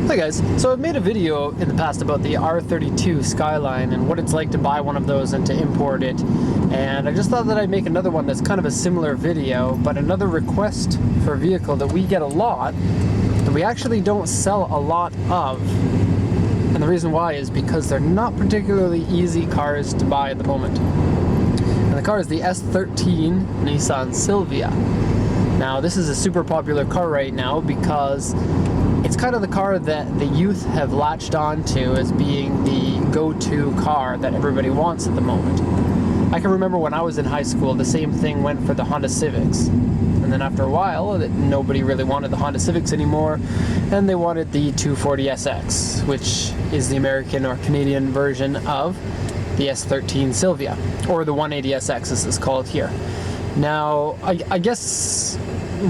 Hi guys, so I've made a video in the past about the R32 Skyline and what it's like to buy one of those and to import it, and I just thought that I'd make another one that's kind of a similar video, but another request for a vehicle that we get a lot that we actually don't sell a lot of. And the reason why is because they're not particularly easy cars to buy at the moment. And the car is the S13 Nissan Silvia. Now this is a super popular car right now because it's kind of the car that the youth have latched on to as being the go-to car that everybody wants at the moment. I can remember when I was in high school, the same thing went for the Honda Civics. And then after a while, nobody really wanted the Honda Civics anymore, and they wanted the 240SX, which is the American or Canadian version of the S13 Silvia, or the 180SX as it's called here. Now, I guess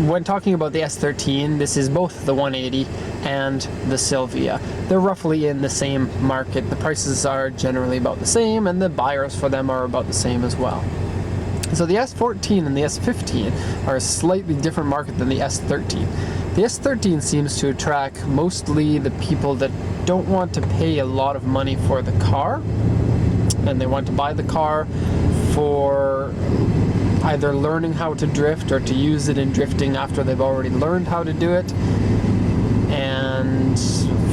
when talking about the S13, this is both the 180 and the Silvia. They're roughly in the same market. The prices are generally about the same, and the buyers for them are about the same as well. So the S14 and the S15 are a slightly different market than the S13. The S13 seems to attract mostly the people that don't want to pay a lot of money for the car, and they want to buy the car for either learning how to drift or to use it in drifting after they've already learned how to do it. And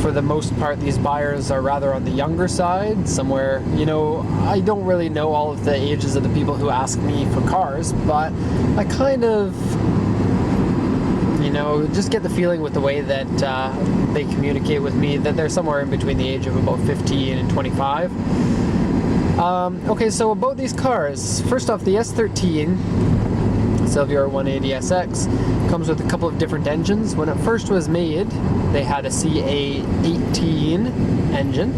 for the most part, these buyers are rather on the younger side, somewhere, I don't really know all of the ages of the people who ask me for cars, but I kind of, just get the feeling with the way that they communicate with me that they're somewhere in between the age of about 15 and 25. Okay, so about these cars, first off, the S13 Silvia 180SX comes with a couple of different engines. When it first was made, they had a CA18 engine,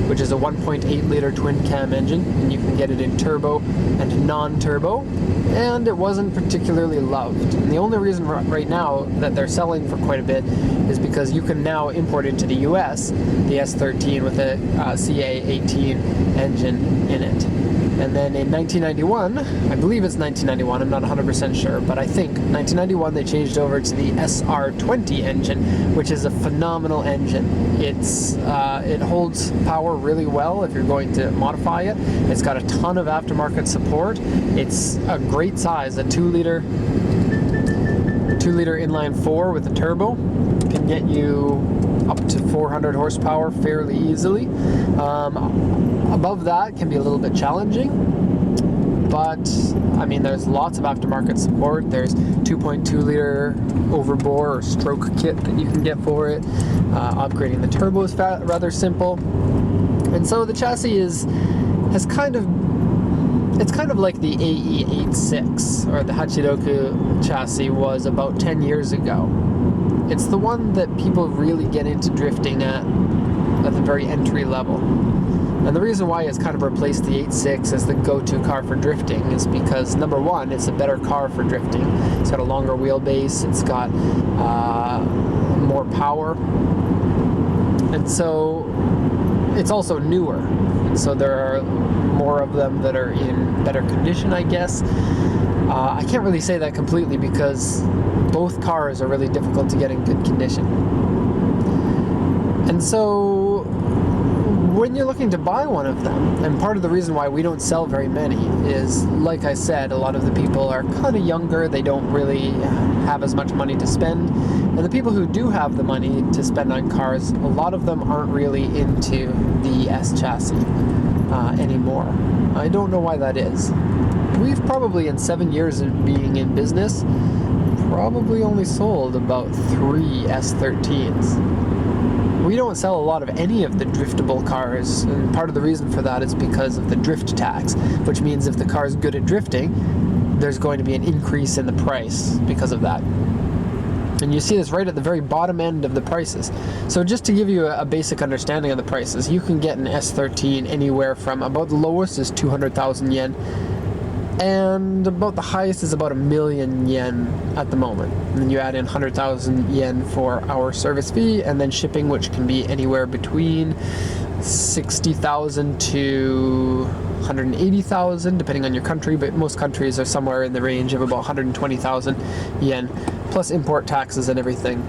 which is a 1.8 liter twin cam engine, and you can get it in turbo and non-turbo, and it wasn't particularly loved. And the only reason right now that they're selling for quite a bit is because you can now import into the US the S13 with a CA18 engine in it. And then in 1991, I believe it's 1991, I'm not 100% sure, but I think 1991 they changed over to the SR20 engine, which is a phenomenal engine. It holds power really well if you're going to modify it. It's got a ton of aftermarket support. It's a great size, a 2-liter inline 4 with a turbo can get you up to 400 horsepower fairly easily. Above that can be a little bit challenging, but I mean there's lots of aftermarket support. There's 2.2 liter overbore or stroke kit that you can get for it. Upgrading the turbo is rather simple, and so the chassis it's kind of like the AE86 or the Hachidoku chassis was about 10 years ago. It's the one that people really get into drifting at the very entry level. And the reason why it's kind of replaced the 86 as the go-to car for drifting is because, number one, it's a better car for drifting. It's got a longer wheelbase, it's got more power, and so it's also newer. And so there are more of them that are in better condition, I guess. I can't really say that completely because both cars are really difficult to get in good condition. And so when you're looking to buy one of them, and part of the reason why we don't sell very many is, like I said, a lot of the people are kind of younger, they don't really have as much money to spend, and the people who do have the money to spend on cars, a lot of them aren't really into the S chassis anymore. I don't know why that is. We've probably, in 7 years of being in business, probably only sold about 3 S13s. We don't sell a lot of any of the driftable cars, and part of the reason for that is because of the drift tax, which means if the car is good at drifting, there's going to be an increase in the price because of that. And you see this right at the very bottom end of the prices. So just to give you a basic understanding of the prices, you can get an S13 anywhere from about the lowest is 200,000 yen, and about the highest is about 1,000,000 yen at the moment. And then you add in 100,000 yen for our service fee, and then shipping, which can be anywhere between 60,000 to 180,000, depending on your country, but most countries are somewhere in the range of about 120,000 yen, plus import taxes and everything.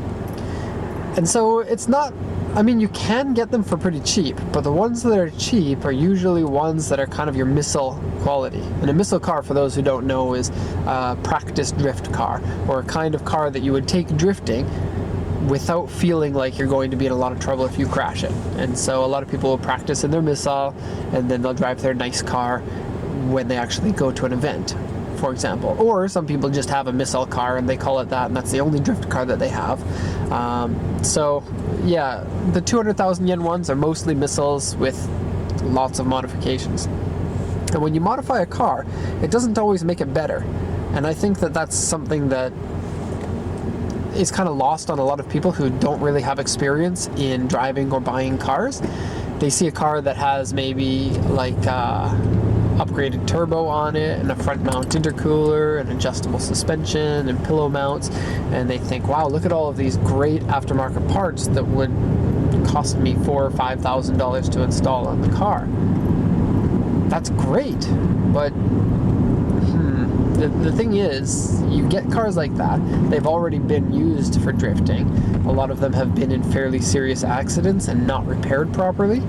And so it's not I mean, you can get them for pretty cheap, but the ones that are cheap are usually ones that are kind of your missile quality. And a missile car, for those who don't know, is a practice drift car, or a kind of car that you would take drifting without feeling like you're going to be in a lot of trouble if you crash it. And so a lot of people will practice in their missile, and then they'll drive their nice car when they actually go to an event, for example. Or some people just have a missile car and they call it that, and that's the only drift car that they have. So yeah, the 200,000 yen ones are mostly missiles with lots of modifications. And when you modify a car, it doesn't always make it better. And I think that that's something that is kind of lost on a lot of people who don't really have experience in driving or buying cars. They see a car that has maybe like upgraded turbo on it and a front mount intercooler and adjustable suspension and pillow mounts, and they think, wow, look at all of these great aftermarket parts that would cost me $4,000 or $5,000 to install on the car. That's great, but the thing is, you get cars like that, they've already been used for drifting. A lot of them have been in fairly serious accidents and not repaired properly,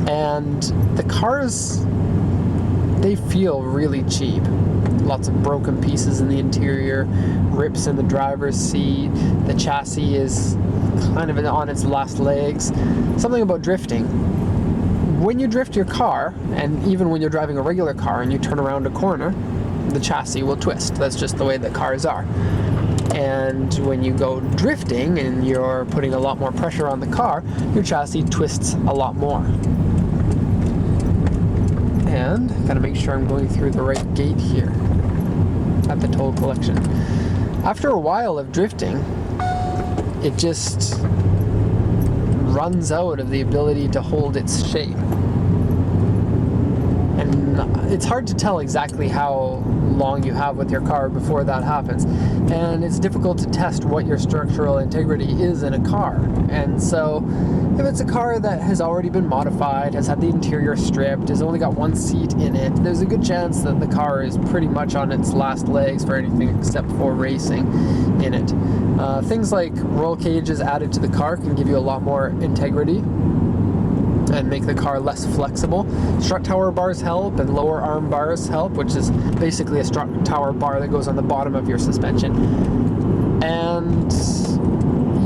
and the cars, they feel really cheap. Lots of broken pieces in the interior, rips in the driver's seat, the chassis is kind of on its last legs. Something about drifting. When you drift your car, and even when you're driving a regular car and you turn around a corner, the chassis will twist. That's just the way that cars are. And when you go drifting and you're putting a lot more pressure on the car, your chassis twists a lot more. And gotta make sure I'm going through the right gate here at the toll collection. After a while of drifting, it just runs out of the ability to hold its shape. And it's hard to tell exactly how long you have with your car before that happens. And it's difficult to test what your structural integrity is in a car. And so if it's a car that has already been modified, has had the interior stripped, has only got one seat in it, there's a good chance that the car is pretty much on its last legs for anything except for racing in it. Things like roll cages added to the car can give you a lot more integrity and make the car less flexible. Strut tower bars help, and lower arm bars help, which is basically a strut tower bar that goes on the bottom of your suspension. And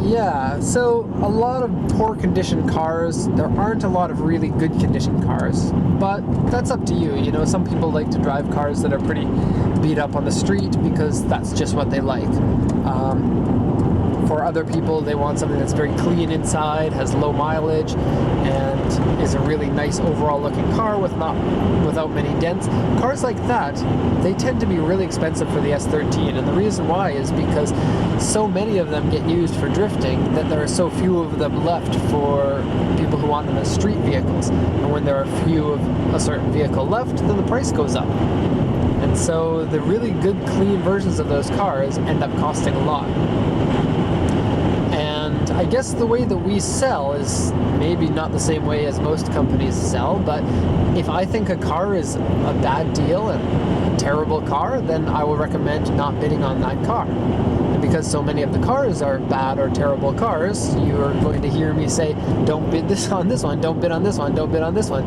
yeah, so a lot of poor condition cars. There aren't a lot of really good condition cars, but that's up to you. You know, some people like to drive cars that are pretty beat up on the street because that's just what they like. For other people, they want something that's very clean inside, has low mileage, and is a really nice overall looking car without many dents. Cars like that, they tend to be really expensive for the S13, and the reason why is because so many of them get used for drifting that there are so few of them left for people who want them as street vehicles. And when there are few of a certain vehicle left, then the price goes up. And so the really good, clean versions of those cars end up costing a lot. And I guess the way that we sell is maybe not the same way as most companies sell, but if I think a car is a bad deal and a terrible car, then I will recommend not bidding on that car. And because so many of the cars are bad or terrible cars, you are going to hear me say, don't bid on this one, don't bid on this one, don't bid on this one.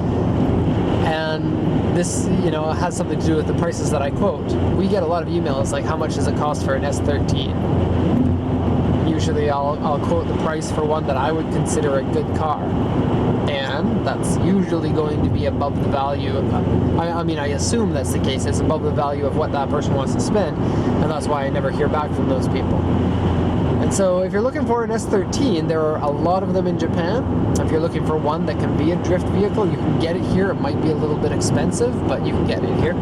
And this, you know, has something to do with the prices that I quote. We get a lot of emails like, how much does it cost for an S13? Usually I'll quote the price for one that I would consider a good car, and that's usually going to be above the value of, I mean, I assume that's the case. It's above the value of what that person wants to spend, and that's why I never hear back from those people. And so if you're looking for an S13, there are a lot of them in Japan. If you're looking for one that can be a drift vehicle, you can get it here. It might be a little bit expensive, but you can get it here.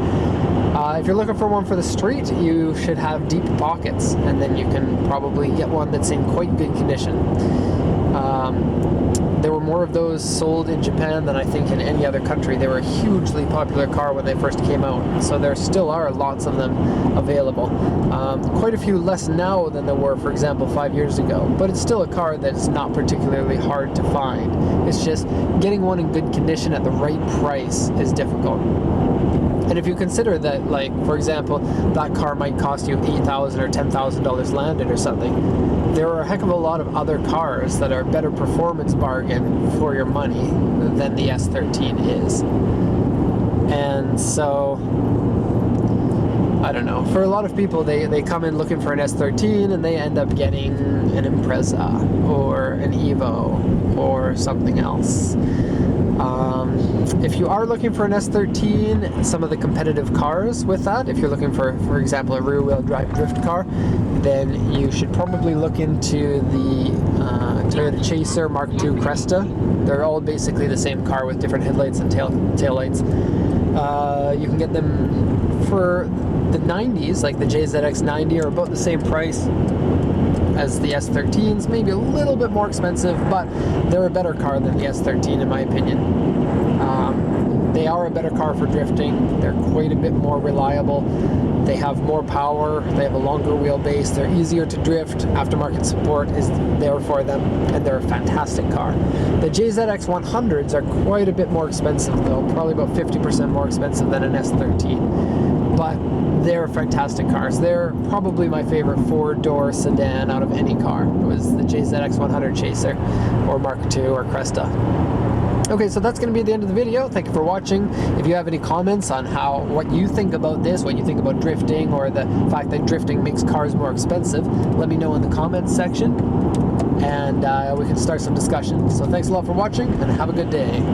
If you're looking for one for the street, you should have deep pockets, and then you can probably get one that's in quite good condition. There were more more of those sold in Japan than I think in any other country. They were a hugely popular car when they first came out, so there still are lots of them available. Quite a few less now than there were, for example, 5 years ago, but it's still a car that's not particularly hard to find. It's just getting one in good condition at the right price is difficult. And if you consider that, like, for example, that car might cost you $8,000 or $10,000 landed or something, there are a heck of a lot of other cars that are a better performance bargain for your money than the S13 is. And so, I don't know. For a lot of people, they come in looking for an S13 and they end up getting an Impreza or an Evo or something else. If you are looking for an S13, some of the competitive cars with that, if you're looking for example, a rear-wheel drive drift car, then you should probably look into the Toyota Chaser Mark II Cresta. They're all basically the same car with different headlights and tail lights. You can get them for the 90s, like the JZX90, are about the same price as the S13s, maybe a little bit more expensive, but they're a better car than the S13 in my opinion. They are a better car for drifting. They're quite a bit more reliable. They have more power. They have a longer wheelbase. They're easier to drift. Aftermarket support is there for them, and they're a fantastic car. The JZX 100s are quite a bit more expensive though, probably about 50% more expensive than an S13. But they're fantastic cars. They're probably my favorite four-door sedan out of any car. It was the JZX 100 Chaser or Mark II or Cresta. Okay, so that's going to be the end of the video. Thank you for watching. If you have any comments on what you think about this, what you think about drifting, or the fact that drifting makes cars more expensive, let me know in the comments section, and we can start some discussion. So thanks a lot for watching, and have a good day.